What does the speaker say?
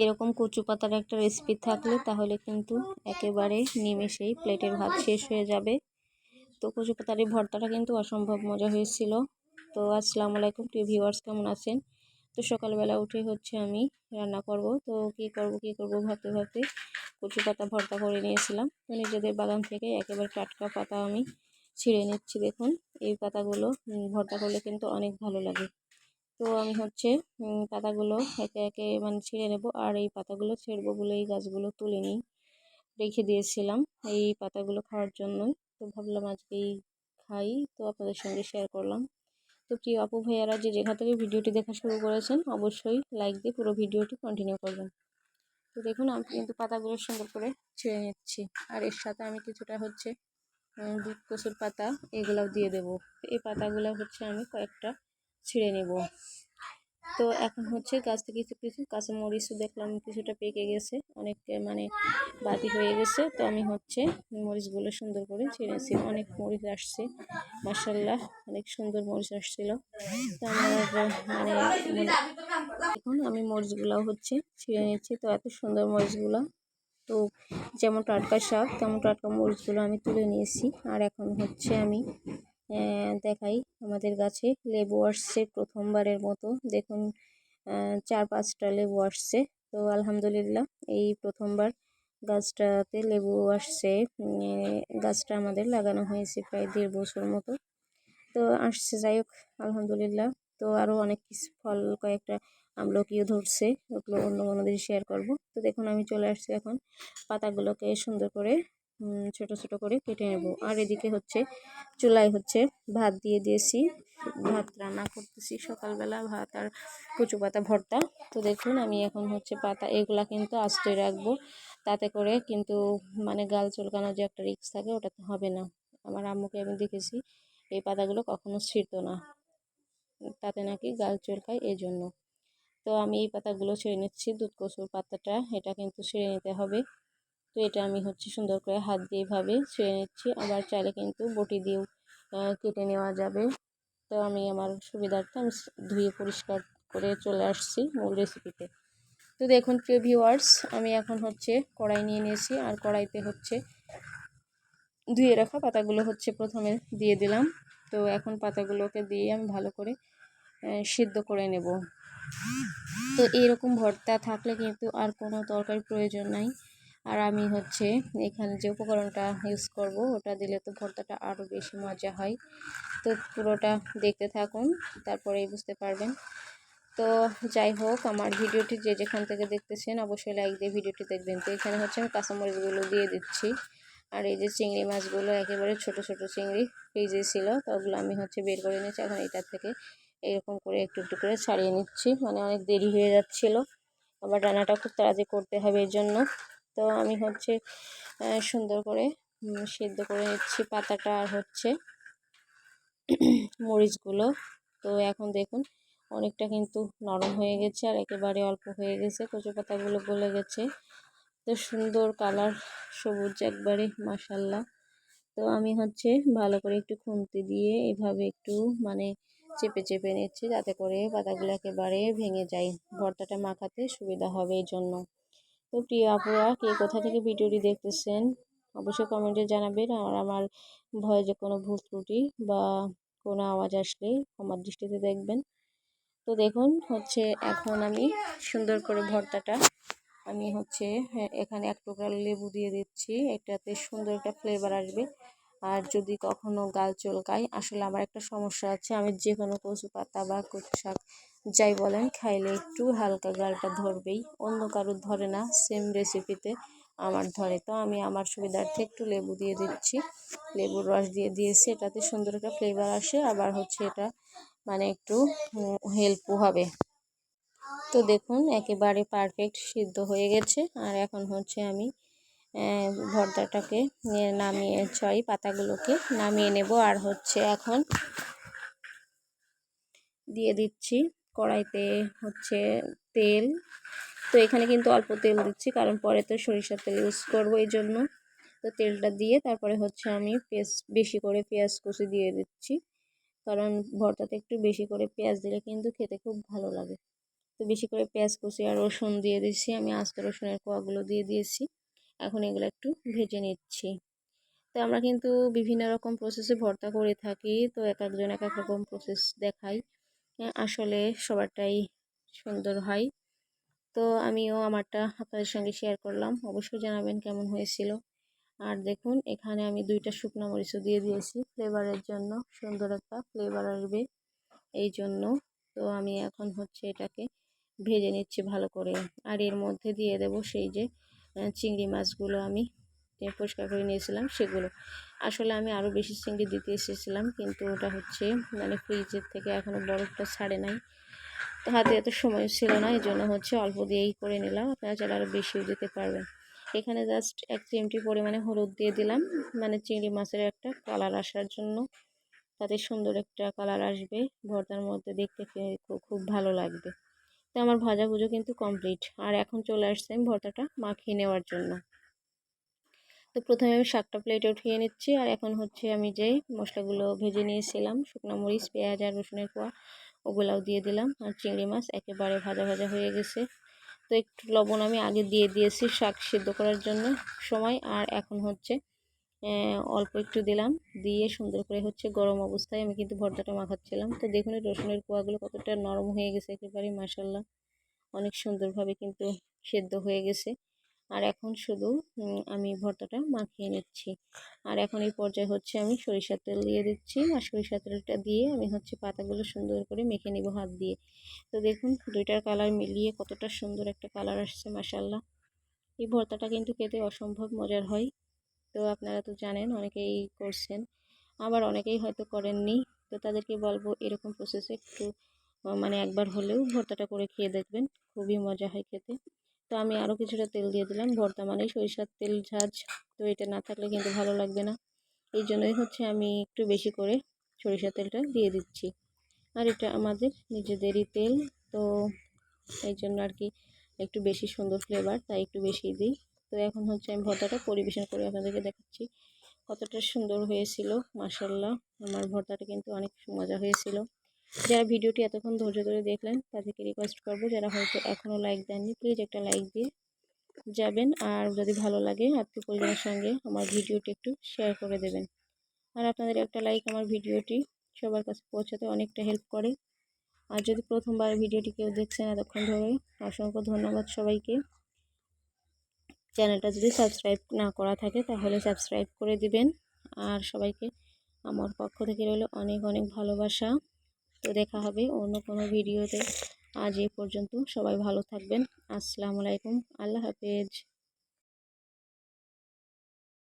এরকম কচু পাতার একটা রেসিপি থাকলে তাহলে কিন্তু একেবারে নিমেষেই প্লেটের ভাত শেষ হয়ে যাবে। তো কচু পাতার এই ভর্তাটা কিন্তু অসম্ভব মজা হয়েছিল। তো আসসালামু আলাইকুম প্রিয় ভিউয়ার্স, কেমন আছেন? তো সকালবেলা উঠে হচ্ছে আমি রান্না করব। তো কি করব ভাবতে ভাবতে কচু পাতা ভর্তা করে নিয়েছিলাম। তো নিজেদের বাগান থেকে একেবারে টাটকা পাতা আমি ছিঁড়ে নিচ্ছি। দেখুন এই পাতাগুলো ভর্তা করলে কিন্তু অনেক ভালো লাগে। তো আমি হচ্ছে পাতাগুলো একে একে মানে ছিঁড়ে নেব। আর এই পাতাগুলো ছিঁড়বো বলে এই গাছগুলো তুলে নিই, রেখে দিয়েছিলাম এই পাতাগুলো খাওয়ার জন্যই। তো ভাবলাম আজকেই খাই, তো আপনাদের সঙ্গে শেয়ার করলাম। তো প্রিয় আপু ভাইয়ারা যে যেখান থেকে ভিডিওটি দেখা শুরু করেছেন অবশ্যই লাইক দিয়ে পুরো ভিডিওটি কন্টিনিউ করবেন। তো দেখুন আমি কিন্তু পাতাগুলো সুন্দর করে ছিঁড়ে নিচ্ছি। আর এর সাথে আমি কিছুটা হচ্ছে দুধ কচুর পাতা এগুলাও দিয়ে দেবো। এই পাতাগুলো হচ্ছে আমি কয়েকটা ছিঁড়ে নেব। তো এখন হচ্ছে গাছ থেকে কিছু কিছু কাঁচামরিচও দেখলাম কিছুটা পেকে গেছে, অনেক মানে বাতি হয়ে গেছে। তো আমি হচ্ছে মরিচগুলো সুন্দর করে ছিঁড়েছি। অনেক মরিচ আসছে, মাশাআল্লাহ অনেক সুন্দর মরিচ আসছিল। তো আমার মানে এখন আমি মরিচগুলাও হচ্ছে ছিঁড়ে নিচ্ছি। তো এত সুন্দর মরিচগুলো, তো যেমন টাটকা শাক তেমন টাটকা মরিচগুলো আমি তুলে নিয়েছি। আর এখন হচ্ছে আমি দেখাই, আমাদের গাছে লেবু আসছে প্রথমবারের মতো। দেখুন 4-5টা লেবু আসছে। তো আলহামদুলিল্লাহ এই প্রথমবার গাছটাতে লেবু আসছে। গাছটা আমাদের লাগানো হয়েছে প্রায় 1.5 বছর মতো। তো আসছে, যাই হোক আলহামদুলিল্লাহ। তো আরও অনেক কিছু ফল কয়েকটা আমলকিও ধরছে, ওগুলো অন্য কোনো দিন শেয়ার করব। তো দেখুন আমি চলে আসছি এখন পাতাগুলোকে সুন্দর করে ছোট ছোট করে কেটে নেব। আর এদিকে হচ্ছে চুলায় হচ্ছে ভাত দিয়ে দিয়েছি, ভাত রান্না করতেছি সকালবেলা, ভাত আর কচু পাতা ভর্তা। তো দেখুন আমি এখন হচ্ছে পাতা এগুলা কিন্তু আস্তই রাখবো, তাতে করে কিন্তু মানে গাল চুলকানোর যে একটা রিস্ক থাকে ওটা তো হবে না। আমার আম্মুকে আমি দেখেছি এই পাতাগুলো কখনো ছিঁড়তো না, তাতে নাকি গাল চুলকায় এই জন্য। তো আমি এই পাতাগুলো ছেড়ে নিচ্ছি। দুধ কচুর পাতাটা এটা কিন্তু ছেড়ে নিতে হবে। তো এটা আমি হচ্ছে সুন্দর করে হাত দিয়ে এভাবে ছেড়ে নিচ্ছি। আবার চাইলে কিন্তু বটি দিয়েও কেটে নেওয়া যাবে। তো আমি আমার সুবিধার্থে আমি ধুয়ে পরিষ্কার করে চলে আসছি মূল রেসিপিতে। তো দেখুন প্রিয় ভিউয়ার্স, আমি এখন হচ্ছে কড়াই নিয়ে নিয়েছি। আর কড়াইতে হচ্ছে ধুয়ে রাখা পাতাগুলো হচ্ছে প্রথমে দিয়ে দিলাম। তো এখন পাতাগুলোকে দিয়ে আমি ভালো করে সিদ্ধ করে নেব। তো এইরকম ভর্তা থাকলে কিন্তু আর কোনো তরকারির প্রয়োজন নাই। আর আমি হচ্ছে এখানে যে উপকরণটা ইউজ করব ওটা দিলে তো ভর্তাটা আরও বেশি মজা হয়। তো পুরোটা দেখতে থাকুন, তারপরেই বুঝতে পারবেন। তো যাই হোক, আমার ভিডিওটি যে যেখান থেকে দেখতেছেন অবশ্যই লাইক দিয়ে ভিডিওটি দেখবেন। তো এখানে হচ্ছে আমি কাঁচামরিচগুলো দিয়ে দিচ্ছি। আর এই যে চিংড়ি মাছগুলো একেবারে ছোট ছোট চিংড়ি ফ্রিজে ছিল, তো ওগুলো আমি হচ্ছে বের করে নিচ্ছি। এখন এটা থেকে এরকম করে একটু একটু করে ছাড়িয়ে নিচ্ছি, মানে অনেক দেরি হয়ে যাচ্ছিলো, আবার রান্নাটা খুব তাড়াতাড়ি করতে হবে এই জন্য। তো আমি হচ্ছে সুন্দর করে সিদ্ধ করে নিচ্ছি পাতাটা আর হচ্ছে মরিচগুলো। তো এখন দেখুন অনেকটা কিন্তু নরম হয়ে গেছে আর একেবারে অল্প হয়ে গেছে, কচু পাতাগুলো গলে গেছে। তো সুন্দর কালার, সবুজ একবারে মাশাআল্লাহ। তো আমি হচ্ছে ভালো করে একটু খুন্তি দিয়ে এভাবে একটু মানে চেপে চেপে নিচ্ছি, যাতে করে পাতাগুলো একেবারে ভেঙে যায়, ভর্তাটা মাখাতে সুবিধা হবে এই জন্য। তো প্রিয় আপুরা কে কোথা থেকে ভিডিওটি দেখতেছেন অবশ্যই কমেন্টে জানাবেন। আর আমার ভয়েসে কোনো ভুল ত্রুটি বা কোনো আওয়াজ আসলে আমার দৃষ্টিতে দেখবেন। তো দেখুন হচ্ছে এখন আমি সুন্দর করে ভর্তাটা আমি হচ্ছে এখানে 1 টুকরা লেবু দিয়ে দিচ্ছি, এটাতে সুন্দর একটা ফ্লেভার আসবে। আর যদি কখনো গাল চুলকায়, আসলে আমার একটা সমস্যা আছে, আমি যে কোনো কচু পাতা বা কচু শাক যাই বলেন খাইলে একটু হালকা গালটা ধরবেই, অন্য কারোর ধরে না, সেম রেসিপিতে আমার ধরে। তো আমি আমার সুবিধার্থে একটু লেবু দিয়ে দিচ্ছি, লেবুর রস দিয়ে দিয়েছি, এটাতে সুন্দর একটা ফ্লেভার আসে, আবার হচ্ছে এটা মানে একটু হেল্পও হবে। তো দেখুন একেবারে পারফেক্ট সিদ্ধ হয়ে গেছে। আর এখন হচ্ছে আমি ভর্তাটাকে নামিয়ে পাতাগুলোকে নামিয়ে নেব। আর হচ্ছে এখন দিয়ে দিচ্ছি কড়াইতে হচ্ছে তেল। তো এখানে কিন্তু অল্প তেল দিচ্ছি, কারণ পরে তো সরিষার তেল ইউজ করবো এই জন্য। তো তেলটা দিয়ে তারপরে হচ্ছে আমি বেশি করে পেঁয়াজ কুচি দিয়ে দিচ্ছি, কারণ ভর্তাতে একটু বেশি করে পেঁয়াজ দিলে কিন্তু খেতে খুব ভালো লাগে। তো বেশি করে পেঁয়াজ কুচি আর রসুন দিয়ে দিয়েছি, আমি আস্ত রসুনের কোয়াগুলো দিয়ে দিয়েছি। এখন এগুলো একটু ভেজে নিচ্ছি। তো আমরা কিন্তু বিভিন্ন রকম প্রসেসে ভর্তা করে থাকি, তো এক একজন এক এক রকম প্রসেস দেখাই, আসলে সবারটাই সুন্দর হয়। তো আমিও আমারটা আপনাদের সঙ্গে শেয়ার করলাম, অবশ্যই জানাবেন কেমন হয়েছিল। আর দেখুন এখানে আমি 2টা শুকনো মরিচও দিয়ে দিয়েছি ফ্লেভারের জন্য, সুন্দর একটা ফ্লেভার আসবে এই জন্য। তো আমি এখন হচ্ছে এটাকে ভেজে নিচ্ছি ভালো করে। আর এর মধ্যে দিয়ে দেব সেই যে চিংড়ি মাছগুলো আমি পরিষ্কার করে নিয়েছিলাম সেগুলো। আসলে আমি আরও বেশি চিংড়ি দিতে এসেছিলাম, কিন্তু ওটা হচ্ছে মানে ফ্রিজের থেকে এখনও বরফটা ছাড়ে নাই, তো হাতে এত সময় ছিল না, এই জন্য হচ্ছে অল্প দিয়েই করে নিলাম। আপনারা চাইলে আরও বেশিও দিতে পারবেন। এখানে জাস্ট 1 চিমটি পরিমাণে হলুদ দিয়ে দিলাম, মানে চিংড়ি মাছের একটা কালার আসার জন্য, তাতে সুন্দর একটা কালার আসবে ভর্তার মধ্যে, দেখতে খুব ভালো লাগবে। তো আমার ভাজাভুজো কিন্তু কমপ্লিট, আর এখন চলে আসছে আমি ভর্তাটা মাখিয়ে নেওয়ার জন্য। তো প্রথমে আমি শাকটা প্লেটে উঠিয়ে নিচ্ছি, আর এখন হচ্ছে আমি যে মশলাগুলো ভেজে নিয়েছিলাম, শুকনো মরিচ, পেঁয়াজ আর রসুনের কোয়া, ওগুলাও দিয়ে দিলাম। আর চিংড়ি মাছ একেবারে ভাজা ভাজা হয়ে গেছে। তো একটু লবণ আমি আগে দিয়ে দিয়েছি শাক সিদ্ধ করার জন্য সময়, আর এখন হচ্ছে অল্প একটু দিলাম, দিয়ে সুন্দর করে হচ্ছে গরম অবস্থায় আমি কিন্তু ভর্তাটা মাখাচ্ছিলাম। তো দেখুন রসুনের কোয়াগুলো কতটা নরম হয়ে গেছে, একেবারে মাশাল্লাহ অনেক সুন্দরভাবে কিন্তু সেদ্ধ হয়ে গেছে। আর এখন শুধু আমি ভর্তাটা মাখিয়ে নিচ্ছি। আর এখন এই পর্যায়ে হচ্ছে আমি সরিষার তেল দিয়ে দিচ্ছি, আর সরিষার তেলটা দিয়ে আমি হচ্ছে পাতাগুলো সুন্দর করে মেখে নিব হাত দিয়ে। তো দেখুন 2টার কালার মিলিয়ে কতটা সুন্দর একটা কালার আসছে মাশাল্লাহ। এই ভর্তাটা কিন্তু খেতে অসম্ভব মজার হয়। তো আপনারা তো জানেন, অনেকেই করছেন, আবার অনেকেই হয়তো করেননি। তো তাদেরকে বলবো এরকম প্রসেসে একটু মানে একবার হলেও ভর্তাটা করে খেয়ে দেখবেন, খুবই মজা হয় খেতে। তো আমি আরও কিছুটা তেল দিয়ে দিলাম, ভর্তা মানে সরিষার তেল ঝাঁঝ, তো এটা না থাকলে কিন্তু ভালো লাগবে না। এই জন্যই হচ্ছে আমি একটু বেশি করে সরিষার তেলটা দিয়ে দিচ্ছি। আর এটা আমাদের নিজেদেরই তেল, তো এই জন্য আর কি একটু বেশি সুন্দর ফ্লেভার, তাই একটু বেশি দিই। তো এখন হচ্ছে আমি ভর্তাটা পরিবেশন করে আপনাদেরকে দেখাচ্ছি কতটা সুন্দর হয়েছিল। মাশাল্লাহ আমার ভর্তাটা কিন্তু অনেক মজা হয়েছিল। যারা ভিডিওটি এতক্ষণ ধৈর্য ধরে দেখলেন তাদেরকে রিকোয়েস্ট করবো, যারা হয়তো এখনও লাইক দেননি প্লিজ একটা লাইক দিয়ে যাবেন। আর যদি ভালো লাগে আত্মীয় পরিজনের সঙ্গে আমার ভিডিওটি একটু শেয়ার করে দেবেন। আর আপনাদের একটা লাইক আমার ভিডিওটি সবার কাছে পৌঁছাতে অনেকটা হেল্প করে। আর যদি প্রথমবার ভিডিওটি কেউ দেখছেন এতক্ষণ ধরে, অসংখ্য ধন্যবাদ সবাইকে। চ্যানেলটা যদি সাবস্ক্রাইব না করা থাকে তাহলে সাবস্ক্রাইব করে দিবেন। আর সবাইকে আমার পক্ষ থেকে রইল অনেক অনেক ভালোবাসা। তো দেখা হবে অন্য কোনো ভিডিওতে। আজ এই পর্যন্ত, সবাই ভালো থাকবেন। আসসালামু আলাইকুম, আল্লাহ হাফেজ।